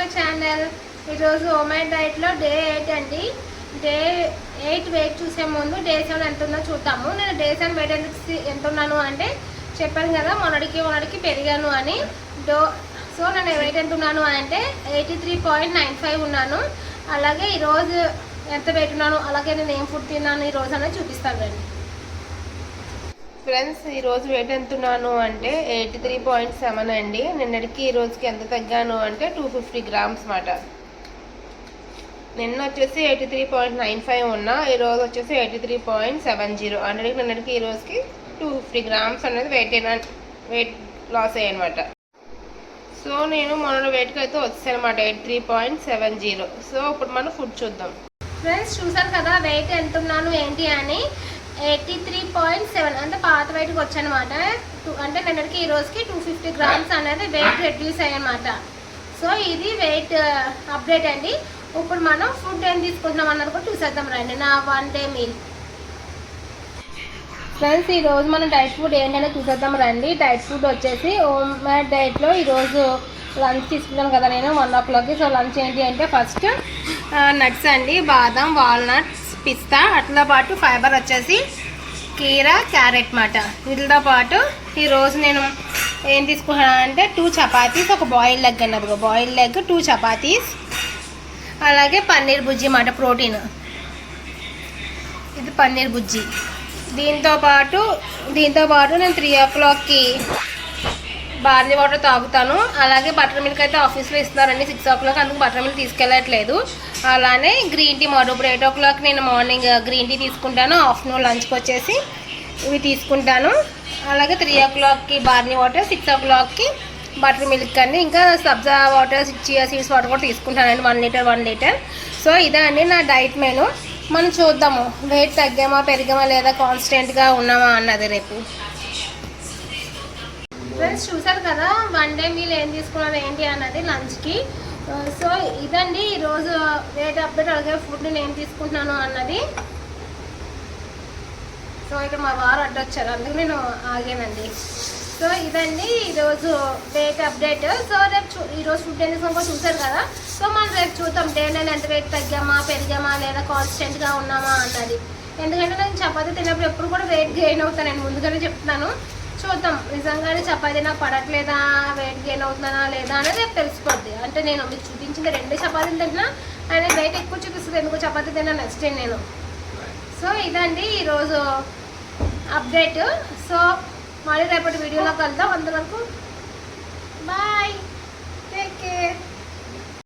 My channel. ఈరోజు homemade డైట్లో day 8 అండి. డే 8 వెయిట్ చూసే ముందు డే 7 ఎంత ఉందో చూద్దాము. నేను డే 7 వెయిట్ ఎంత ఉన్నాను అంటే చెప్పాను కదా, మొన్నటికి పెరిగాను అని. సో నేను వెయిట్ ఎంత ఉన్నాను అంటే 83.95 ఉన్నాను. అలాగే ఈరోజు ఎంత వెయిట్ ఉన్నాను, అలాగే నేను ఏం ఫుడ్ తిన్నాను ఈరోజు అనేది చూపిస్తాను రండి ఫ్రెండ్స్. ఈరోజు వెయిట్ ఎంత ఉన్నాను అంటే 83.7 అండి. నిన్నటికి ఈరోజుకి ఎంత తగ్గాను అంటే 250 గ్రామ్స్ మాట. నిన్న వచ్చేసి 83.95 ఉన్నా, ఈరోజు వచ్చేసి 83.70. అంటే నిన్నటికి ఈరోజుకి 250 గ్రామ్స్ అనేది వెయిట్ లాస్ అయ్యనమాట. సో నేను మొన్న వెయిట్కి అయితే వచ్చాను అనమాట 83.70. సో ఇప్పుడు మనం ఫుడ్ చూద్దాం ఫ్రెండ్స్. చూసారు కదా వెయిట్ ఎంత ఉన్నాను ఏంటి అని. 83.7 అంటే పాత వెయిట్కి వచ్చానమాట. అంటే నిన్నటికి ఈ రోజుకి 250 గ్రామ్స్ అనేది వెయిట్ రెడ్యూస్ అయ్యనమాట. సో ఇది వెయిట్ అప్డేట్ అండి. ఇప్పుడు మనం ఫుడ్ ఏం తీసుకుంటున్నాం అన్నది కూడా చూసేద్దాం రండి. నా 1 డే మీల్ ఫ్రెండ్స్. ఈరోజు మనం డైట్ ఫుడ్ ఏంటనే చూసేద్దాం రండి. డైట్ ఫుడ్ వచ్చేసి హోమ్ మేడ్ డైట్లో ఈరోజు లంచ్ తీసుకున్నాను కదా నేను 1 o'clockకి. సో లంచ్ ఏంటి అంటే ఫస్ట్ నట్స్ అండి, బాదం, వాల్నట్స్, పిస్తా. అట్లా పాటు ఫైబర్ వచ్చేసి కీరా, క్యారెట్ మాట. వీటితో పాటు ఈరోజు నేను ఏం తీసుకున్నాను అంటే 2 చపాతీస్, ఒక బాయిల్డ్ ఎగ్ అన్నది. బాయిల్డ్ ఎగ్, 2 చపాతీస్, అలాగే పన్నీర్ బుజ్జి మాట, ప్రోటీన్. ఇది పన్నీర్ బుజ్జి. దీంతో పాటు నేను 3 o'clockకి బార్లీ వాటర్ తాగుతాను. అలాగే బటర్ మిల్క్ అయితే ఆఫీస్లో ఇస్తున్నారండి 6 o'clock, అందుకు బటర్ మిల్క్ తీసుకెళ్ళట్లేదు. అలానే గ్రీన్ టీ మాట. ఇప్పుడు 8 o'clock నేను మార్నింగ్ గ్రీన్ టీ తీసుకుంటాను. ఆఫ్టర్నూన్ లంచ్కి వచ్చేసి ఇవి తీసుకుంటాను. అలాగే 3 o'clockకి బార్లీ వాటర్, 6 o'clockకి బటర్ మిల్క్ అండి. ఇంకా సబ్జా వాటర్, చియా సీడ్స్ వాటర్ కూడా తీసుకుంటానండి 1 లీటర్. సో ఇదే అండి నా డైట్ మెనూ. మనం చూద్దాము వెయిట్ తగ్గామా, పెరిగామా, లేదా కాన్స్టెంట్గా ఉన్నామా అన్నది రేపు. ఫ్రెండ్స్ చూసారు కదా 1 డే మీల్ ఏం తీసుకున్నాను ఏంటి అన్నది లంచ్కి. సో ఇదండి ఈరోజు వెయిట్ అప్డేట్. అలాగే ఫుడ్ నేను ఏం తీసుకుంటున్నాను అన్నది. సో ఇక్కడ మా వారు అడ్డొచ్చారు, అందుకు నేను ఆగానండి. సో ఇదండి ఈరోజు వెయిట్ అప్డేట్. సో రేపు ఈరోజు ఫుడ్ ఏం తీసుకున్నా చూసారు కదా. సో మనం రేపు చూద్దాం డే నేను ఎంత వెయిట్ తగ్గామా, పెరిగామా, లేదా కాన్స్టెంట్గా ఉన్నామా అన్నది. ఎందుకంటే నేను చపాతీ తిన్నప్పుడు ఎప్పుడు కూడా వెయిట్ గెయిన్ అవుతాను, నేను ముందుగానే చెప్తున్నాను. చూద్దాం నిజంగానే చపాతీ నాకు పడట్లేదా, వెయిట్ గెయిన్ అవుతున్నానా లేదా అనేది రేపు తెలిసిపోద్ది. అంటే నేను మీకు చూపించింది 2 చపాతీలు తిన్నా ఆయన వెయిట్ ఎక్కువ చూపిస్తుంది, ఎందుకు చపాతీ తిన్నా నెక్స్ట్ డే నేను. సో ఇదండి ఈరోజు అప్డేట్. సో మళ్ళీ రేపటి వీడియోలో కలుద్దాం. అంతవరకు బాయ్.